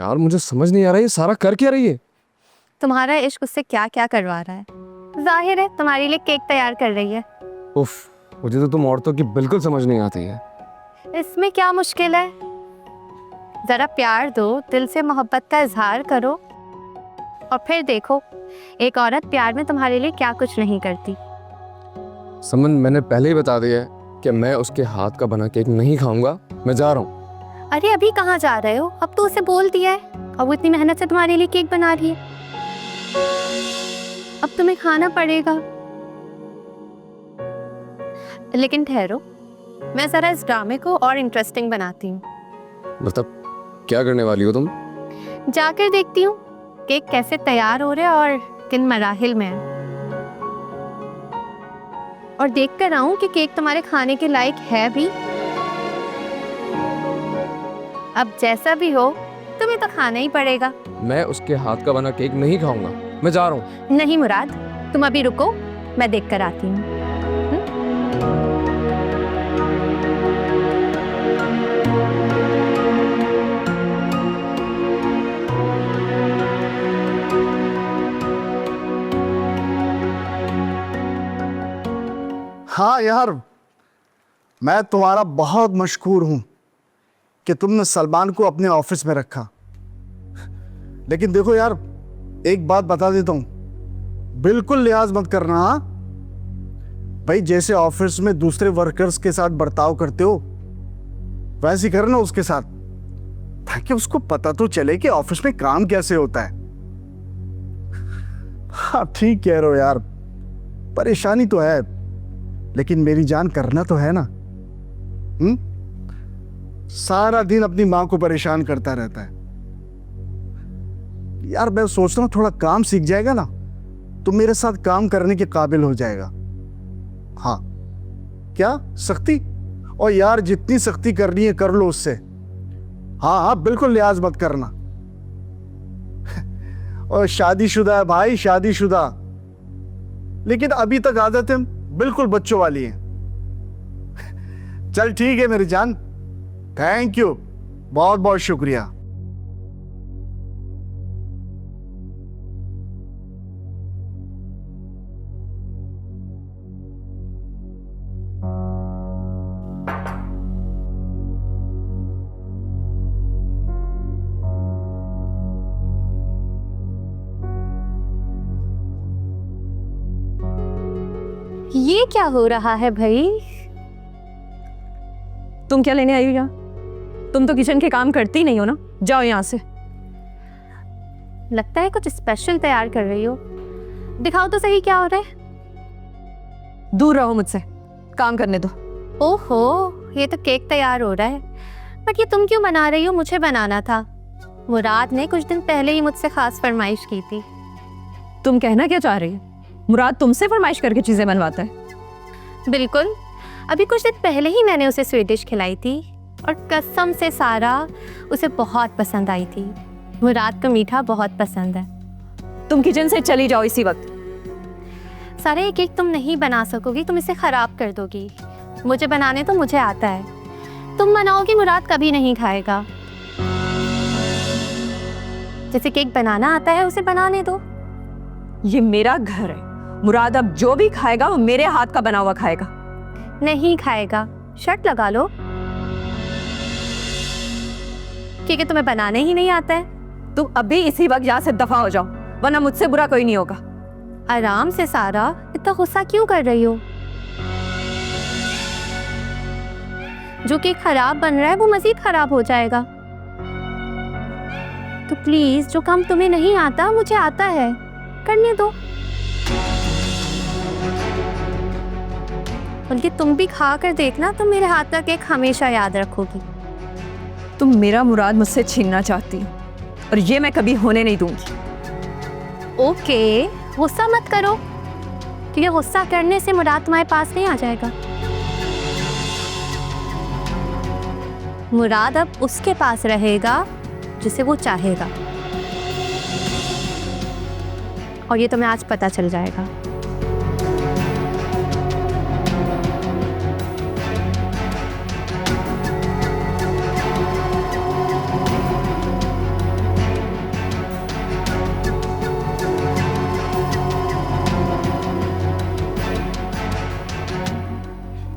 यार मुझे समझ नहीं आ रहा ये सारा कर क्या रही है। तुम्हारा इश्क उससे क्या क्या करवा रहा है। जाहिर है तुम्हारे लिए केक तैयार कर रही है। उफ, मुझे तो तुम औरतों की बिल्कुल समझ नहीं आती है। इसमें क्या मुश्किल है, जरा प्यार दो, दिल से मोहब्बत का इजहार करो और फिर देखो एक औरत प्यार में तुम्हारे लिए क्या कुछ नहीं करती। समन, मैंने पहले ही बता दिया है कि मैं उसके हाथ का बना केक नहीं खाऊंगा। मैं जा रहा हूँ। अरे अभी कहाँ जा रहे हो, अब तो उसे बोल दिया है और वो इतनी मेहनत से तुम्हारे लिए केक बना रही है। अब तुम्हें खाना पड़ेगा। लेकिन ठहरो, मैं जरा इस ड्रामे को और इंटरेस्टिंग बनाती हूँ। मतलब क्या करने वाली हो तुम? जाकर देखती हूँ केक कैसे तैयार हो रहा है और किन मराहिल में है, और देख कर आऊं कि केक तुम्हारे खाने के लायक है भी। अब जैसा भी हो तुम्हें तो खाना ही पड़ेगा। मैं उसके हाथ का बना केक नहीं खाऊंगा। मैं जा रहा हूँ। नहीं मुराद, तुम अभी रुको, मैं देख कर आती हूँ। हाँ यार, मैं तुम्हारा बहुत मशकूर हूं कि तुमने सलमान को अपने ऑफिस में रखा। लेकिन देखो यार, एक बात बता देता हूं, बिल्कुल लिहाज मत करना। हाँ भाई, जैसे ऑफिस में दूसरे वर्कर्स के साथ बर्ताव करते हो वैसे ही करना उसके साथ, ताकि उसको पता तो चले कि ऑफिस में काम कैसे होता है। हाँ ठीक कह रहे हो यार, परेशानी तो है, लेकिन मेरी जान करना तो है ना। सारा दिन अपनी मां को परेशान करता रहता है यार। मैं सोच रहा हूं थोड़ा काम सीख जाएगा ना तो मेरे साथ काम करने के काबिल हो जाएगा। हाँ क्या सख्ती? और यार जितनी सख्ती करनी है कर लो उससे। हाँ हाँ बिल्कुल लिहाज मत करना। और शादीशुदा है भाई, शादीशुदा, लेकिन अभी तक आदतें बिल्कुल बच्चों वाली हैं। चल ठीक है मेरी जान, थैंक यू, बहुत बहुत शुक्रिया। ये क्या हो रहा है भाई? तुम क्या लेने आई हो यहाँ? तुम तो किचन के काम करती नहीं हो ना, जाओ यहाँ से। लगता है कुछ स्पेशल तैयार कर रही हो, दिखाओ तो सही क्या हो रहा है। दूर रहो मुझसे, काम करने दो। ओहो, ये तो केक तैयार हो रहा है, बट ये तुम क्यों बना रही हो? मुझे बनाना था। मुराद ने कुछ दिन पहले ही मुझसे खास फरमाइश की थी। तुम कहना क्या चाह रही हो? मुराद तुमसे फरमाइश करके चीजें बनवाता है? बिल्कुल, अभी कुछ दिन पहले ही मैंने उसे स्वीडिश खिलाई थी और कसम से सारा उसे बहुत पसंद आई थी। मुराद को मीठा बहुत पसंद है। तुम किचन से चली जाओ इसी वक्त। सारे एक केक तुम नहीं बना सकोगी, तुम इसे खराब कर दोगी। मुझे बनाने तो मुझे आता है, तुम बनाओगी मुराद कभी नहीं खाएगा। जैसे केक बनाना आता है उसे बनाने दो। ये मेरा घर है, मुराद अब जो भी खाएगा वो मेरे हाथ का बना हुआ खाएगा। नहीं खाएगा, शर्त लगा लो। क्योंकि तुम्हें बनाने ही नहीं आता है। तुम अभी इसी वक्त यहाँ से दफा हो जाओ, वरना मुझसे बुरा कोई नहीं होगा। आराम से सारा, इतना गुस्सा क्यों कर रही हो? जो केक खराब बन रहा है वो मजीद खराब हो जाएगा। तो प्लीज, जो काम तुम्हें नहीं आता मुझे आता है, करने दो। बल्कि तुम भी खा कर देखना, तुम मेरे हाथ का केक हमेशा याद रखोगी। तुम मेरा मुराद मुझसे छीनना चाहती हो और ये मैं कभी होने नहीं दूंगी। ओके, गुस्सा मत करो, क्योंकि गुस्सा करने से मुराद तुम्हारे पास नहीं आ जाएगा। मुराद अब उसके पास रहेगा जिसे वो चाहेगा, और ये तुम्हें आज पता चल जाएगा।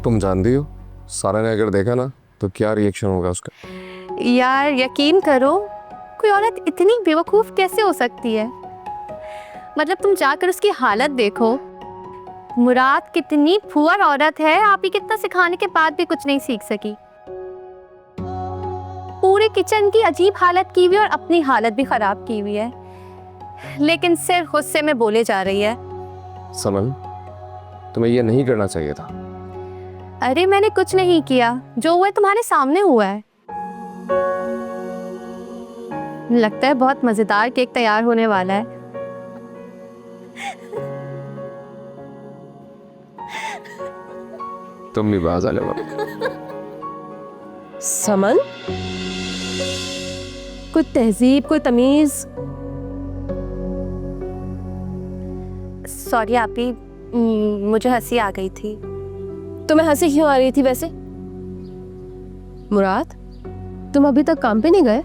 तुम जानती हो सारा ने अगर देखा ना तो क्या रिएक्शन होगा उसका। यार यकीन करो, कोई औरत इतनी बेवकूफ़ कैसे हो सकती है। मतलब तुम जाकर उसकी हालत देखो। मुराद कितनी पुअर औरत है, आप ही कितना सिखाने के बाद भी कुछ नहीं सीख सकी। पूरे किचन की अजीब हालत की हुई और अपनी हालत भी खराब की हुई है, लेकिन सिर्फ गुस्से में बोले जा रही है। समन, तुम्हें ये नहीं करना चाहिए था। अरे मैंने कुछ नहीं किया, जो हुआ है तुम्हारे सामने हुआ है। लगता है बहुत मजेदार केक तैयार होने वाला है। तुम भी बाज आ जाओ। समन, कोई तहजीब, कोई तमीज। सॉरी आपी, मुझे हंसी आ गई थी। तुम्हें हंसी क्यों आ रही थी वैसे? मुराद, तुम अभी तक काम पे नहीं गए?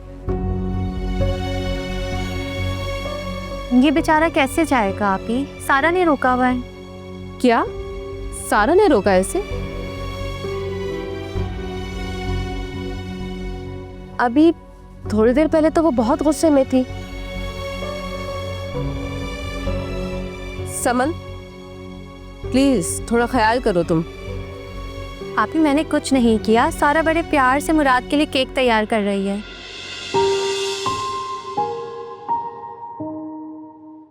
ये बेचारा कैसे जाएगा आपी? सारा ने रोका हुआ है। क्या सारा ने रोका ऐसे? अभी थोड़ी देर पहले तो वो बहुत गुस्से में थी। समन, प्लीज थोड़ा ख्याल करो तुम। आपी मैंने कुछ नहीं किया, सारा बड़े प्यार से मुराद के लिए केक तैयार कर रही है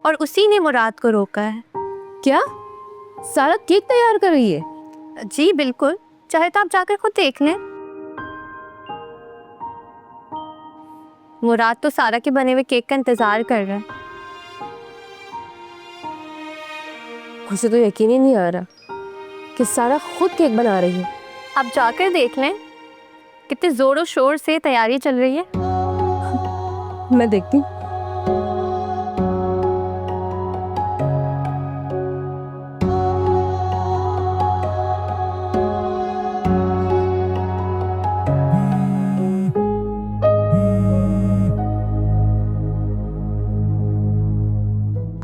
और उसी ने मुराद को रोका है। क्या सारा केक तैयार कर रही है? जी बिल्कुल, चाहे तो आप जाकर खुद देख लें। मुराद तो सारा के बने हुए केक का इंतजार कर रहा है। मुझे तो यकीन ही नहीं आ रहा कि सारा खुद केक बना रही है। आप जाकर देख लें, कितने जोरों शोर से तैयारी चल रही है। मैं देखती हूँ।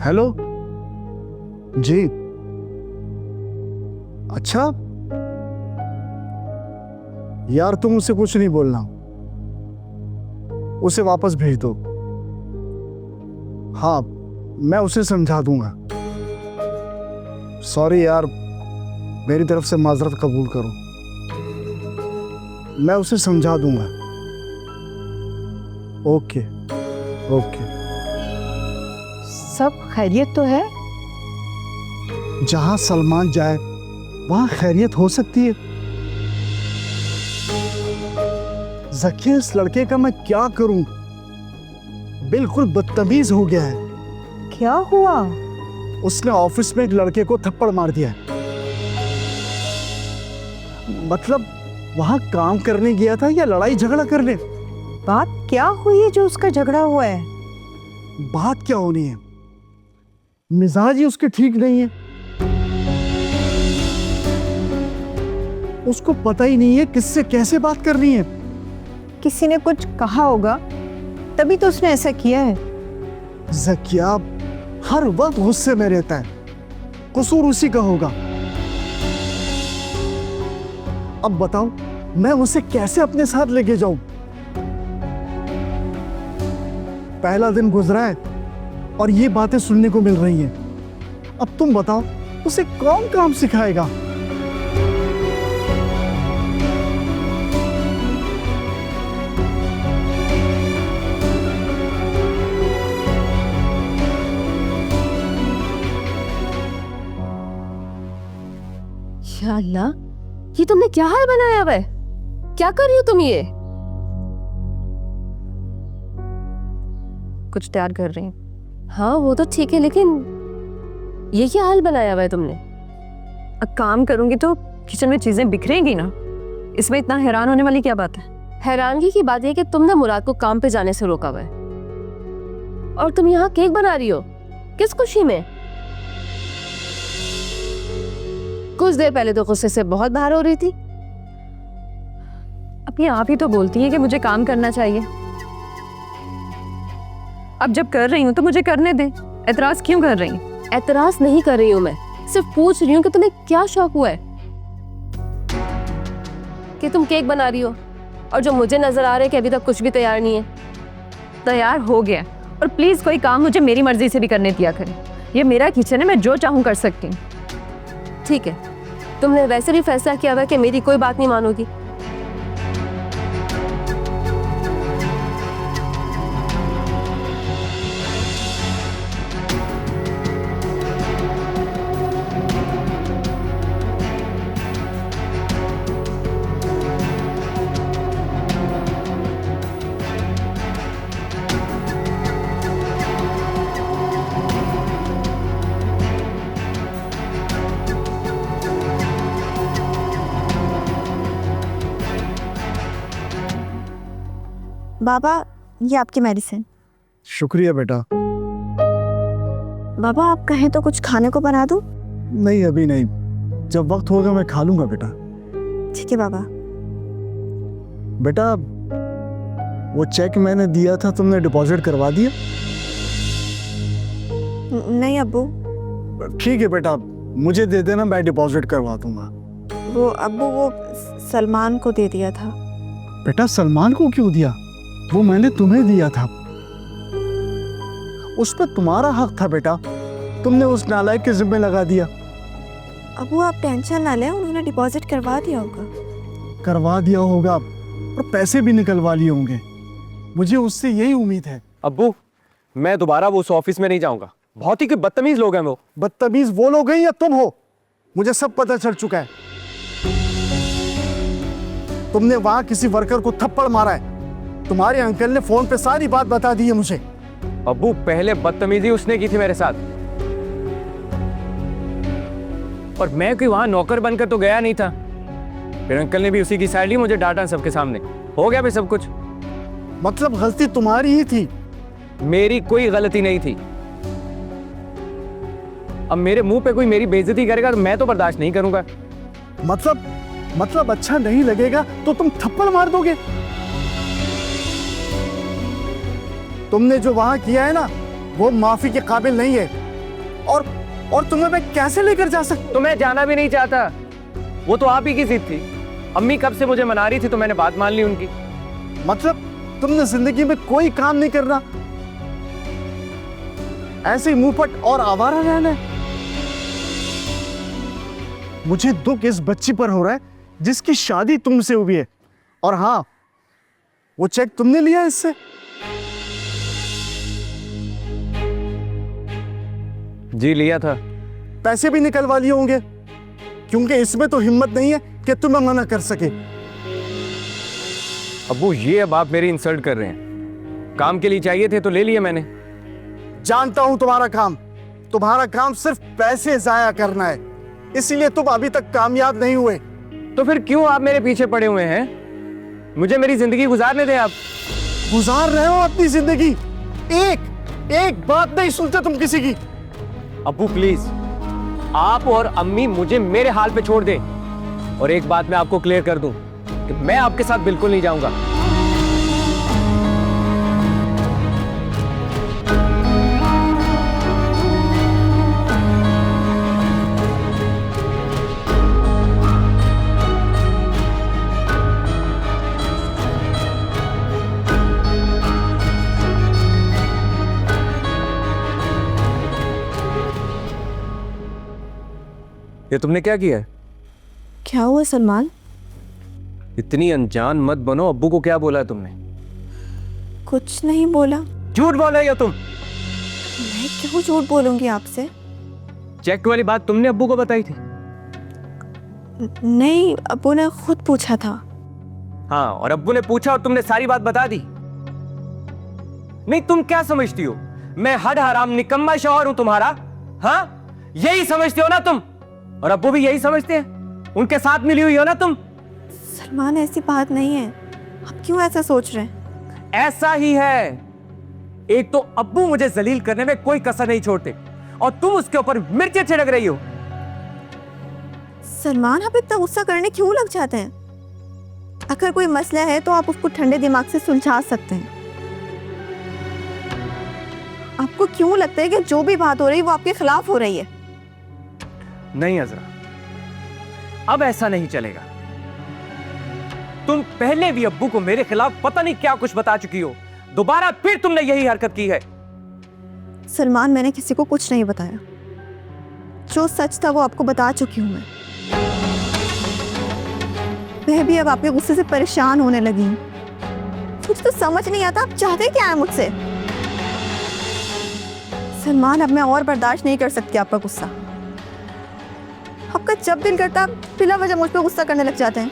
हेलो जी। अच्छा यार, तुम उसे कुछ नहीं बोलना, उसे वापस भेज दो। हाँ, मैं उसे समझा दूंगा। सॉरी यार, मेरी तरफ से माजरत कबूल करो। मैं उसे समझा दूंगा। Okay okay. सब खैरियत तो है? जहां सलमान जाए वहां खैरियत हो सकती है। ज़किया, इस लड़के का मैं क्या करूं? बिल्कुल बदतमीज हो गया है। क्या हुआ? उसने ऑफिस में एक लड़के को थप्पड़ मार दिया है। मतलब वहां काम करने गया था या लड़ाई झगड़ा करने? बात क्या हुई है जो उसका झगड़ा हुआ है? बात क्या होनी है, मिजाज ही उसके ठीक नहीं है। उसको पता ही नहीं है किससे कैसे बात करनी है। किसी ने कुछ कहा होगा तभी तो उसने ऐसा किया है। ज़किया हर वक्त गुस्से में रहता है, कसूर उसी का होगा। अब बताओ मैं उसे कैसे अपने साथ लेके जाऊं? पहला दिन गुजरा है और ये बातें सुनने को मिल रही हैं। अब तुम बताओ उसे कौन काम सिखाएगा? या अल्लाह, ये तुमने क्या हाल बनाया हुआ है? क्या कर रही हो तुम? ये कुछ तैयार कर रही हूँ। हाँ वो तो ठीक है, लेकिन ये क्या हाल बनाया हुआ है तुमने? अब काम करूंगी तो किचन में चीजें बिखरेंगी ना, इसमें इतना हैरान होने वाली क्या बात है? हैरानगी की बात है कि तुमने मुराद को काम पे जाने से रोका हुआ है और तुम यहाँ केक बना रही हो। किस खुशी में? कुछ देर पहले तो गुस्से से बहुत बाहर हो रही थी। अपनी आप ही तो बोलती है कि मुझे काम करना चाहिए। अब जब कर रही हूँ तो मुझे करने दे। एतराज क्यों कर रही हैं? एतराज नहीं कर रही हूँ मैं, सिर्फ पूछ रही हूँ कि तुम्हें क्या शौक हुआ है। कि तुम केक बना रही हो, और जो मुझे नजर आ रहा है कि अभी तक कुछ भी तैयार नहीं है। तैयार हो गया, और प्लीज कोई काम मुझे मेरी मर्जी से भी करने दिया करें। ये मेरा किचन है, मैं जो चाहूँ कर सकती हूँ। ठीक है, तुमने वैसे भी फैसला किया हुआ कि मेरी कोई बात नहीं मानोगी। बाबा, ये आपकी मेडिसिन। शुक्रिया बेटा। बाबा, आप कहें तो कुछ खाने को बना दूं? नहीं, अभी नहीं, जब वक्त होगा मैं खा लूंगा बेटा। ठीक है बाबा। बेटा, वो चेक मैंने दिया था, तुमने डिपॉजिट करवा दिया? नहीं अब्बू, ठीक है बेटा, मुझे दे देना, मैं डिपॉजिट करवा दूंगा। वो अब्बू वो सलमान को दे दिया था। बेटा, सलमान को क्यों दिया? वो मैंने तुम्हें दिया था। उस पर तुम्हारा हक था बेटा, तुमने उस नालायक के जिम्मे लगा दिया। अब्बू आप टेंशन ना लें, उन्होंने डिपॉजिट करवा दिया होगा। करवा दिया होगा और पैसे भी निकलवा लिए होंगे, मुझे उससे यही उम्मीद है। अब्बू, मैं दोबारा वो उस ऑफिस में नहीं जाऊंगा। बहुत ही कोई बदतमीज लोग हैं वो। बदतमीज वो लोग हैं या तुम हो, मुझे सब पता चल चुका है। तुमने वहां किसी वर्कर को थप्पड़ मारा है, तुम्हारे अंकल ने फोन पे सारी बात बता दी है मुझे। अब्बू, पहले बदतमीजी उसने की थी मेरे साथ, और मैं कोई वहां नौकर बनकर तो गया नहीं था। फिर अंकल ने भी उसी की साइड ली, मुझे डांटा सबके सामने। हो गया भी सब कुछ। मतलब गलती तुम्हारी ही थी? मेरी कोई गलती नहीं थी। अब मेरे मुंह पे कोई मेरी बेइज्जती करेगा तो मैं तो बर्दाश्त नहीं करूंगा। मतलब अच्छा नहीं लगेगा तो तुम थप्पड़ मार दोगे? तुमने जो वहां किया है ना, वो माफी के काबिल नहीं है। और तुम्हें मैं कैसे लेकर जा सकता? तो मैं जाना भी नहीं चाहता, वो तो आप ही की जिद थी। अम्मी कब से मुझे मना रही थी तो मैंने बात मान ली उनकी। मतलब तुमने जिंदगी में कोई काम नहीं करना, ऐसे ही मुंहफट और आवारा रहना है? मुझे दुख इस बच्ची पर हो रहा है जिसकी शादी तुमसे हुई है। और हाँ, वो चेक तुमने लिया इससे? जी लिया था। पैसे भी निकलवा लिए होंगे, क्योंकि इसमें तो हिम्मत नहीं है कि तुम्हें मना कर सके। अब्बू, ये अब आप मेरी इंसल्ट कर रहे हैं। काम के लिए चाहिए थे तो ले लिए मैंने। जानता हूं तुम्हारा काम सिर्फ पैसे जाया करना है, इसीलिए तुम अभी तक कामयाब नहीं हुए। तो फिर क्यों आप मेरे पीछे पड़े हुए हैं? मुझे मेरी जिंदगी गुजारने दें। आप गुजार रहे हो अपनी जिंदगी, एक बात नहीं सुनते तुम किसी की। अब्बू प्लीज, आप और अम्मी मुझे मेरे हाल पे छोड़ दें। और एक बात मैं आपको क्लियर कर दूं कि मैं आपके साथ बिल्कुल नहीं जाऊंगा। ये तुमने क्या किया है? क्या हुआ सलमान? इतनी अनजान मत बनो। अब्बू को क्या बोला है तुमने? कुछ नहीं बोला। झूठ बोल रही हो तुम। मैं क्यों झूठ बोलूंगी आपसे? चेक वाली बात तुमने अब्बू को बताई थी? नहीं, अब्बू ने खुद पूछा था। हाँ, और अब्बू ने पूछा और तुमने सारी बात बता दी। नहीं, तुम क्या समझती हो मैं हड हराम निकम्मा शौहर हूं तुम्हारा? हाँ, यही समझते हो ना तुम? और अब्बू भी यही समझते हैं, उनके साथ मिली हुई हो ना तुम? सलमान, ऐसी बात नहीं है, आप क्यों ऐसा सोच रहे हैं? ऐसा ही है। एक तो अब्बू मुझे जलील करने में कोई कसर नहीं छोड़ते, और तुम उसके ऊपर मिर्ची छिड़क रही हो। सलमान, आप इतना गुस्सा करने क्यों लग जाते हैं? अगर कोई मसला है तो आप उसको ठंडे दिमाग से सुलझा सकते हैं। आपको क्यों लगता है कि जो भी बात हो रही है वो आपके खिलाफ हो रही है? नहीं अजरा, अब ऐसा नहीं चलेगा। तुम पहले भी अब्बू को मेरे खिलाफ पता नहीं क्या कुछ बता चुकी हो, दोबारा फिर तुमने यही हरकत की है। सलमान, मैंने किसी को कुछ नहीं बताया। जो सच था वो आपको बता चुकी हूँ मैं। मैं भी अब आपके गुस्से से परेशान होने लगी हूँ। मुझे तो समझ नहीं आता आप चाहते क्या है मुझसे। सलमान, अब मैं और बर्दाश्त नहीं कर सकती आपका गुस्सा। आपका जब दिल करता बिला वजह मुझ पर गुस्सा करने लग जाते हैं।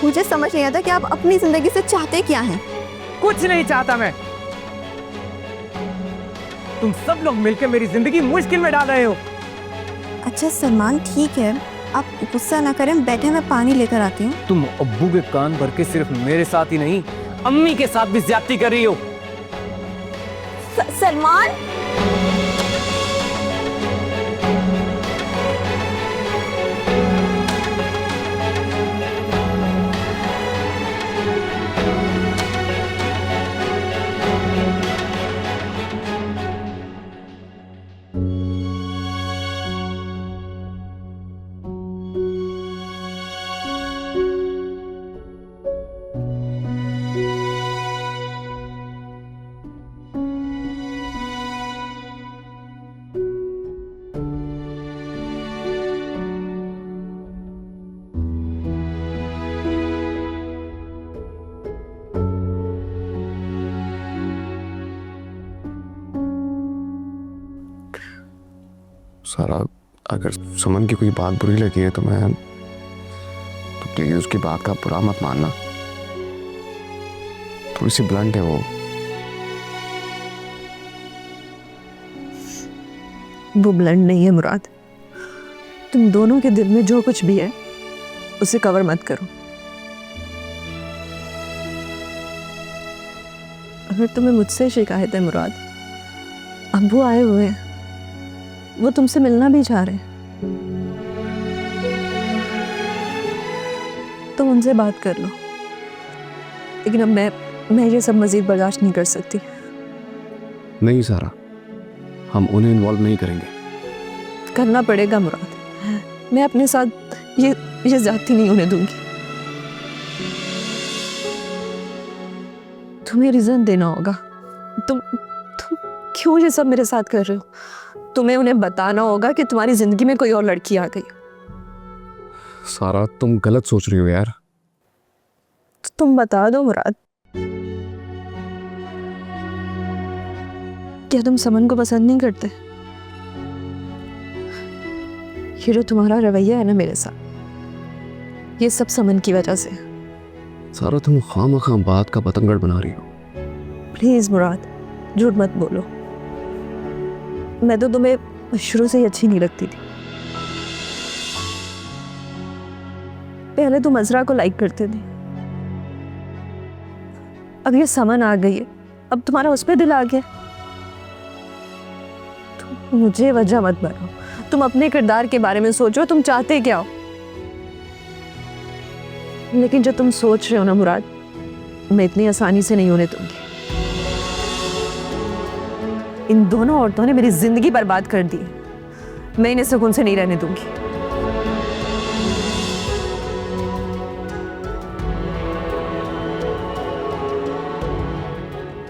मुझे समझ नहीं आता कि आप अपनी जिंदगी से चाहते क्या हैं। कुछ नहीं चाहता मैं। तुम सब लोग मिलकर मेरी जिंदगी मुश्किल में डाल रहे हो। अच्छा सलमान, ठीक है, आप गुस्सा ना करें, बैठे, मैं पानी लेकर आती हूँ। तुम अब्बू के कान भर के सिर्फ मेरे साथ ही नहीं, अम्मी के साथ भी ज्यादती कर रही हो। सलमान, सारा, अगर सुमन की कोई बात बुरी लगी है तो प्लीज उसकी बात का बुरा मत मानना। थोड़ी सी ब्लंट है वो। वो ब्लंड नहीं है मुराद। तुम दोनों के दिल में जो कुछ भी है उसे कवर मत करो। अगर तुम्हें मुझसे शिकायत है मुराद, अब्बू आए हुए हैं, वो तुमसे मिलना भी चाह रहे हैं, तुम उनसे बात कर लो। लेकिन अब मैं ये सब मजीद बर्दाश्त नहीं कर सकती। नहीं सारा, हम उन्हें इन्वॉल्व नहीं करेंगे। करना पड़ेगा मुराद। मैं अपने साथ ये ज्यादती नहीं होने दूंगी। तुम्हें रीजन देना होगा। तुम क्यों ये सब मेरे साथ कर रहे हो? तुम्हें उन्हें बताना होगा कि तुम्हारी जिंदगी में कोई और लड़की आ गई। सारा, तुम गलत सोच रही हो यार। तो तुम बता दो मुराद। क्या तुम समन को पसंद नहीं करते? ये जो तुम्हारा रवैया है ना मेरे साथ, ये सब समन की वजह से। सारा, तुम खामखा बात का पतंगड़ बना रही हो। प्लीज मुराद, झूठ मत बोलो। मैं तो तुम्हें शुरू से ही अच्छी नहीं लगती थी। पहले तुम अजरा को लाइक करते थे, अब ये समन आ गई है, अब तुम्हारा उस पर दिल आ गया। तुम मुझे वजह मत बनाओ। तुम अपने किरदार के बारे में सोचो, तुम चाहते क्या हो। लेकिन जो तुम सोच रहे हो ना मुराद, मैं इतनी आसानी से नहीं होने दूंगी। इन दोनों औरतों ने मेरी जिंदगी बर्बाद कर दी। मैं इन्हें सुकून से नहीं रहने दूंगी।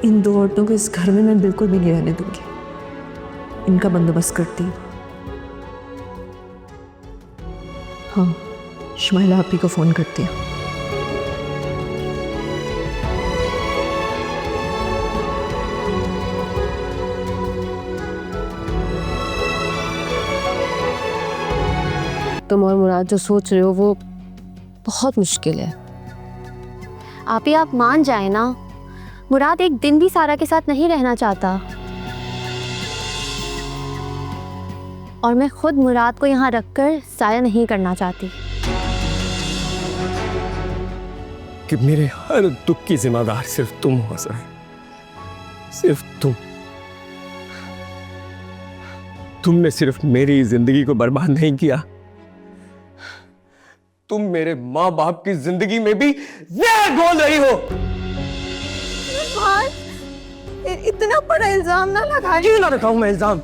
इन दो औरतों को इस घर में मैं बिल्कुल भी नहीं रहने दूंगी। इनका बंदोबस्त करती हूँ। हाँ, शुमाइला आपी को फोन करती हूँ। तुम और मुराद जो सोच रहे हो वो बहुत मुश्किल है। आप मान जाए ना, मुराद एक दिन भी सारा के साथ नहीं रहना चाहता। और मैं खुद मुराद को यहाँ रखकर साया नहीं करना चाहती। कि मेरे हर दुख की जिम्मेदार सिर्फ तुम हो सर, सिर्फ तुम। तुमने सिर्फ मेरी जिंदगी को बर्बाद नहीं किया, तुम मेरे माँ बाप की जिंदगी में भी जहर घोल रही हो। इतना बड़ा इल्जाम ना लगा। क्यों ना लगाऊं मैं इल्जाम?